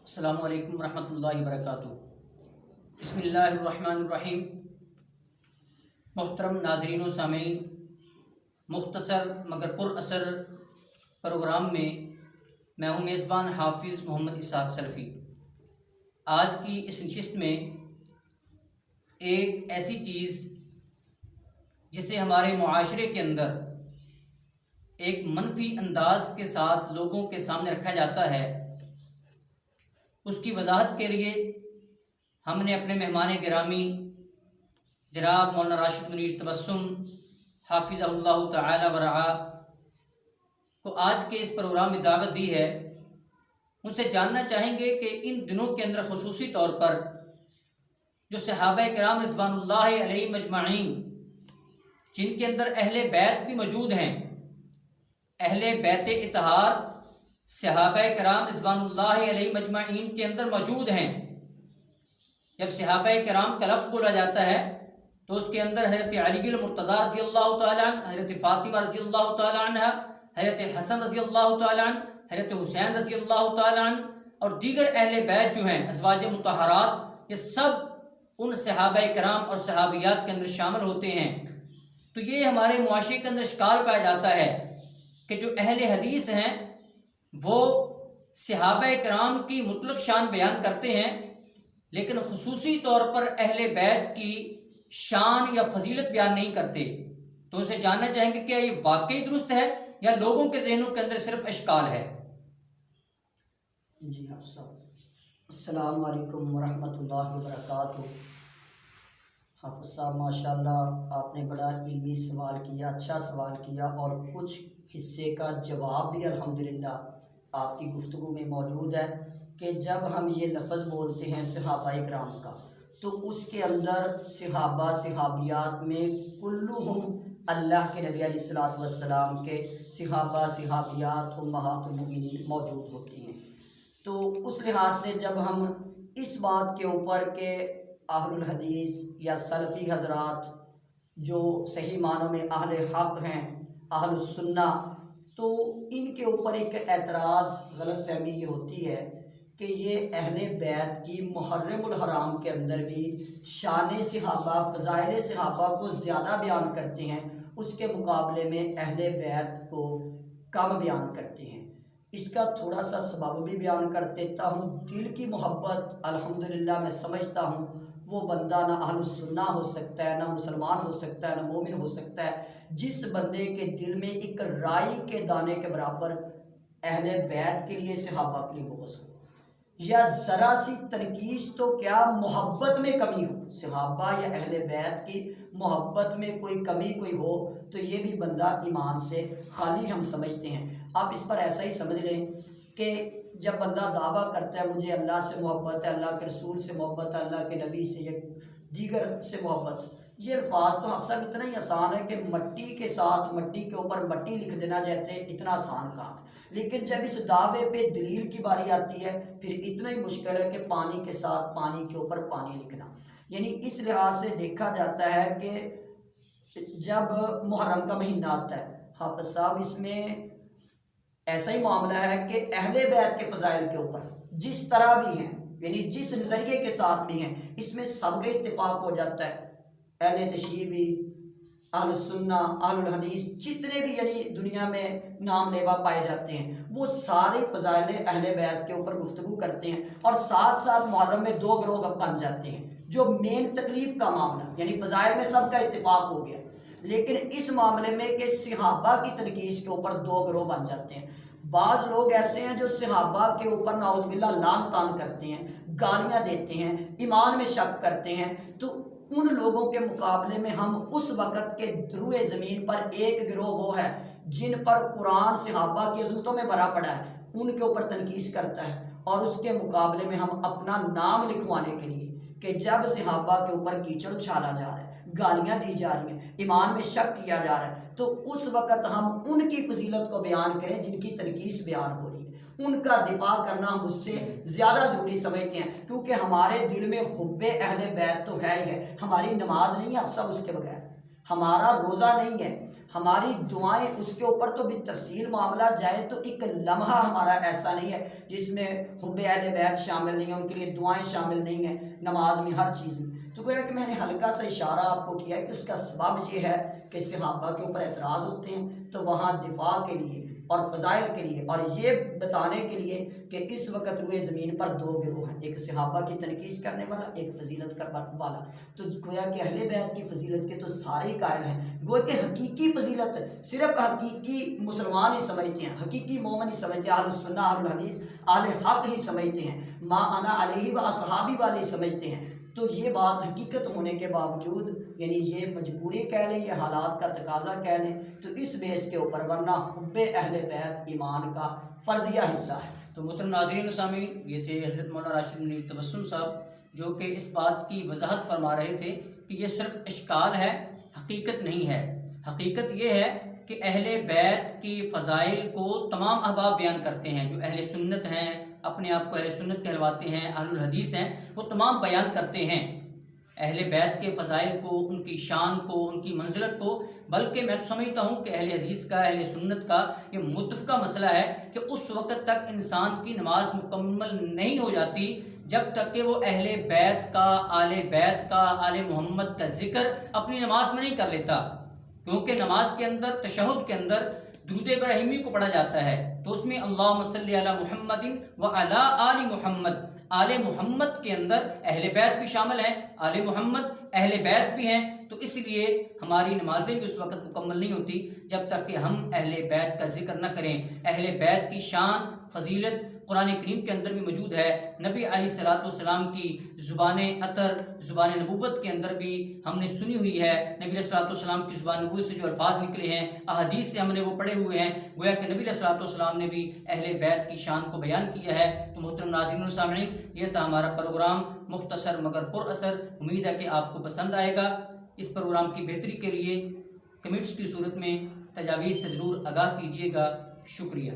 السلام علیکم ورحمۃ اللہ وبرکاتہ۔ بسم اللہ الرحمن الرحیم۔ محترم ناظرین و سامعین، مختصر مگر پر اثر پروگرام میں ہوں میزبان حافظ محمد اسحاق سلفی۔ آج کی اس نشست میں ایک ایسی چیز جسے ہمارے معاشرے کے اندر ایک منفی انداز کے ساتھ لوگوں کے سامنے رکھا جاتا ہے، اس کی وضاحت کے لیے ہم نے اپنے مہمان گرامی جناب مولانا راشد منیر تبسم حافظہ اللہ تعالی ورعاہ کو آج کے اس پروگرام میں دعوت دی ہے۔ ان سے جاننا چاہیں گے کہ ان دنوں کے اندر خصوصی طور پر جو صحابہ کرام رضوان اللہ علیہم اجمعین، جن کے اندر اہل بیت بھی موجود ہیں، اہل بیت اطہار صحابہ کرام رضوان اللہ علیہم اجمعین کے اندر موجود ہیں۔ جب صحابہ کرام کا لفظ بولا جاتا ہے تو اس کے اندر حضرت علی المرتضیٰ رضی اللہ تعالیٰ عنہ، حضرت فاطمہ رضی اللہ تعالیٰ عنہ، حضرت حسن رضی اللہ تعالیٰ عنہ، حضرت حسین رضی اللہ تعالیٰ عنہ اور دیگر اہل بیت جو ہیں ازواج مطہرات، یہ سب ان صحابہ کرام اور صحابیات کے اندر شامل ہوتے ہیں۔ تو یہ ہمارے معاشرے کے اندر اشکال پایا جاتا ہے کہ جو اہل حدیث ہیں وہ صحابہ کرام کی مطلق شان بیان کرتے ہیں، لیکن خصوصی طور پر اہل بیت کی شان یا فضیلت بیان نہیں کرتے۔ تو ان سے جاننا چاہیں گے کیا یہ واقعی درست ہے یا لوگوں کے ذہنوں کے اندر صرف اشکال ہے؟ جی حافظ صاحب، السلام علیکم ورحمۃ اللہ وبرکاتہ۔ حافظ صاحب ماشاءاللہ آپ نے بڑا علمی سوال کیا، اچھا سوال کیا، اور کچھ حصے کا جواب بھی الحمدللہ آپ کی گفتگو میں موجود ہے کہ جب ہم یہ لفظ بولتے ہیں صحابہ کرام کا، تو اس کے اندر صحابہ صحابیات میں کلہم اللہ کے نبی علیہ الصلوۃ والسلام کے صحابہ صحابیات امہات المؤمنین موجود ہوتی ہیں۔ تو اس لحاظ سے جب ہم اس بات کے اوپر کہ اہل الحدیث یا سلفی حضرات جو صحیح معنوں میں اہل حق ہیں، اہل السنہ، تو ان کے اوپر ایک اعتراض غلط فہمی یہ ہوتی ہے کہ یہ اہل بیت کی محرم الحرام کے اندر بھی شان صحابہ، فضائل صحابہ کو زیادہ بیان کرتے ہیں، اس کے مقابلے میں اہل بیت کو کم بیان کرتے ہیں۔ اس کا تھوڑا سا سبب بھی بیان کر دیتا ہوں۔ دل کی محبت الحمدللہ میں سمجھتا ہوں وہ بندہ نہ اہل السنہ ہو سکتا ہے، نہ مسلمان ہو سکتا ہے، نہ مومن ہو سکتا ہے جس بندے کے دل میں ایک رائی کے دانے کے برابر اہل بیت کے لیے، صحابہ کے لیے بغض ہو، یا ذرا سی تنقیص تو کیا محبت میں کمی ہو، صحابہ یا اہل بیت کی محبت میں کوئی کمی کوئی ہو، تو یہ بھی بندہ ایمان سے خالی ہم سمجھتے ہیں۔ آپ اس پر ایسا ہی سمجھ لیں کہ جب بندہ دعویٰ کرتا ہے مجھے اللہ سے محبت ہے، اللہ کے رسول سے محبت ہے، اللہ کے نبی سے یا دیگر سے محبت، یہ الفاظ تو حافظ صاحب اتنا ہی آسان ہے کہ مٹی کے ساتھ مٹی کے اوپر مٹی لکھ دینا جیسے اتنا آسان کام ہے، لیکن جب اس دعوے پہ دلیل کی باری آتی ہے پھر اتنا ہی مشکل ہے کہ پانی کے ساتھ پانی کے اوپر پانی لکھنا۔ یعنی اس لحاظ سے دیکھا جاتا ہے کہ جب محرم کا مہینہ آتا ہے حافظ صاحب، اس میں ایسا ہی معاملہ ہے کہ اہل بیت کے فضائل کے اوپر جس طرح بھی ہیں، یعنی جس نظریے کے ساتھ بھی ہیں، اس میں سب کا اتفاق ہو جاتا ہے۔ اہل تشیع بھی، اہل السنہ، اہل الحدیث، جتنے بھی یعنی دنیا میں نام لیوا پائے جاتے ہیں، وہ سارے فضائل اہل بیت کے اوپر گفتگو کرتے ہیں، اور ساتھ ساتھ محرم میں دو گروہ بن جاتے ہیں۔ جو مین تکلیف کا معاملہ، یعنی فضائل میں سب کا اتفاق ہو گیا، لیکن اس معاملے میں کہ صحابہ کی تنقیص کے اوپر دو گروہ بن جاتے ہیں۔ بعض لوگ ایسے ہیں جو صحابہ کے اوپر نعوذ باللہ لعن طعن کرتے ہیں، گالیاں دیتے ہیں، ایمان میں شک کرتے ہیں۔ تو ان لوگوں کے مقابلے میں ہم اس وقت کے روئے زمین پر ایک گروہ وہ ہے جن پر قرآن صحابہ کی عظمتوں میں بھرا پڑا ہے، ان کے اوپر تنقیص کرتا ہے، اور اس کے مقابلے میں ہم اپنا نام لکھوانے کے لیے کہ جب صحابہ کے اوپر کیچڑ اچھالا جا رہا ہے، گالیاں دی جا رہی ہیں، ایمان میں شک کیا جا رہا ہے، تو اس وقت ہم ان کی فضیلت کو بیان کریں جن کی تنقیص بیان ہو رہی ہے۔ ان کا دفاع کرنا ہم اس سے زیادہ ضروری سمجھتے ہیں، کیونکہ ہمارے دل میں حب اہل بیت تو ہے ہی ہے، ہماری نماز نہیں ہے افسر اس کے بغیر، ہمارا روزہ نہیں ہے، ہماری دعائیں اس کے اوپر تو بھی تفصیل معاملہ جائے تو ایک لمحہ ہمارا ایسا نہیں ہے جس میں حب اہل بیت شامل نہیں ہے، ان کے لیے دعائیں شامل نہیں ہیں، نماز میں ہر چیز میں۔ تو گویا کہ میں نے ہلکا سا اشارہ آپ کو کیا ہے کہ اس کا سبب یہ ہے کہ صحابہ کے اوپر اعتراض ہوتے ہیں تو وہاں دفاع کے لیے اور فضائل کے لیے اور یہ بتانے کے لیے کہ اس وقت روئے زمین پر دو گروہ ہیں، ایک صحابہ کی تنقید کرنے والا، ایک فضیلت والا۔ تو گویا کہ اہل بیت کی فضیلت کے تو سارے ہی قائل ہیں، گویا کہ حقیقی فضیلت صرف حقیقی مسلمان ہی سمجھتے ہیں، حقیقی مومن ہی سمجھتے ہیں، اہل السنہ اہل الحدیث اہل حق ہی سمجھتے ہیں، ما انا علیہ و اصحابی والے ہی سمجھتے ہیں۔ تو یہ بات حقیقت ہونے کے باوجود یعنی یہ مجبوری کہہ لیں، یہ حالات کا تقاضا کہہ لیں، تو اس بیس کے اوپر، ورنہ حب اہل بیت ایمان کا فرضیہ حصہ ہے۔ تو محترم ناظرین و سامعین، یہ تھے حضرت مولانا راشد منیر تبسم صاحب، جو کہ اس بات کی وضاحت فرما رہے تھے کہ یہ صرف اشکال ہے، حقیقت نہیں ہے۔ حقیقت یہ ہے کہ اہل بیت کی فضائل کو تمام احباب بیان کرتے ہیں، جو اہل سنت ہیں، اپنے آپ کو اہل سنت کہلواتے ہیں، اہل الحدیث ہیں، وہ تمام بیان کرتے ہیں اہل بیت کے فضائل کو، ان کی شان کو، ان کی منزلت کو۔ بلکہ میں تو سمجھتا ہوں کہ اہل حدیث کا، اہل سنت کا یہ متفقہ مسئلہ ہے کہ اس وقت تک انسان کی نماز مکمل نہیں ہو جاتی جب تک کہ وہ اہل بیت کا، آل بیت کا، آل محمد کا ذکر اپنی نماز میں نہیں کر لیتا، کیونکہ نماز کے اندر، تشہد کے اندر درود ابراہیمی کو پڑھا جاتا ہے، تو اس میں اللہم صلی علی محمد و علی آل محمد، آل محمد کے اندر اہل بیت بھی شامل ہیں، آل محمد اہل بیت بھی ہیں، تو اس لیے ہماری نمازیں بھی اس وقت مکمل نہیں ہوتی جب تک کہ ہم اہل بیت کا ذکر نہ کریں۔ اہل بیت کی شان، فضیلت قرآن کریم کے اندر بھی موجود ہے، نبی علیہ الصلوۃ والسلام کی زبان عطر، زبان نبوت کے اندر بھی ہم نے سنی ہوئی ہے، نبی علیہ الصلوۃ والسلام کی زبان نبوت سے جو الفاظ نکلے ہیں، احادیث سے ہم نے وہ پڑھے ہوئے ہیں، گویا کہ نبی علیہ الصلوۃ والسلام نے بھی اہل بیت کی شان کو بیان کیا ہے۔ تو محترم ناظرین و سامعین، یہ تھا ہمارا پروگرام، مختصر مگر پر اثر۔ امید ہے کہ آپ کو پسند آئے گا۔ اس پروگرام کی بہتری کے لیے کمنٹس کی صورت میں تجاویز سے ضرور آگاہ کیجیے گا۔ شکریہ۔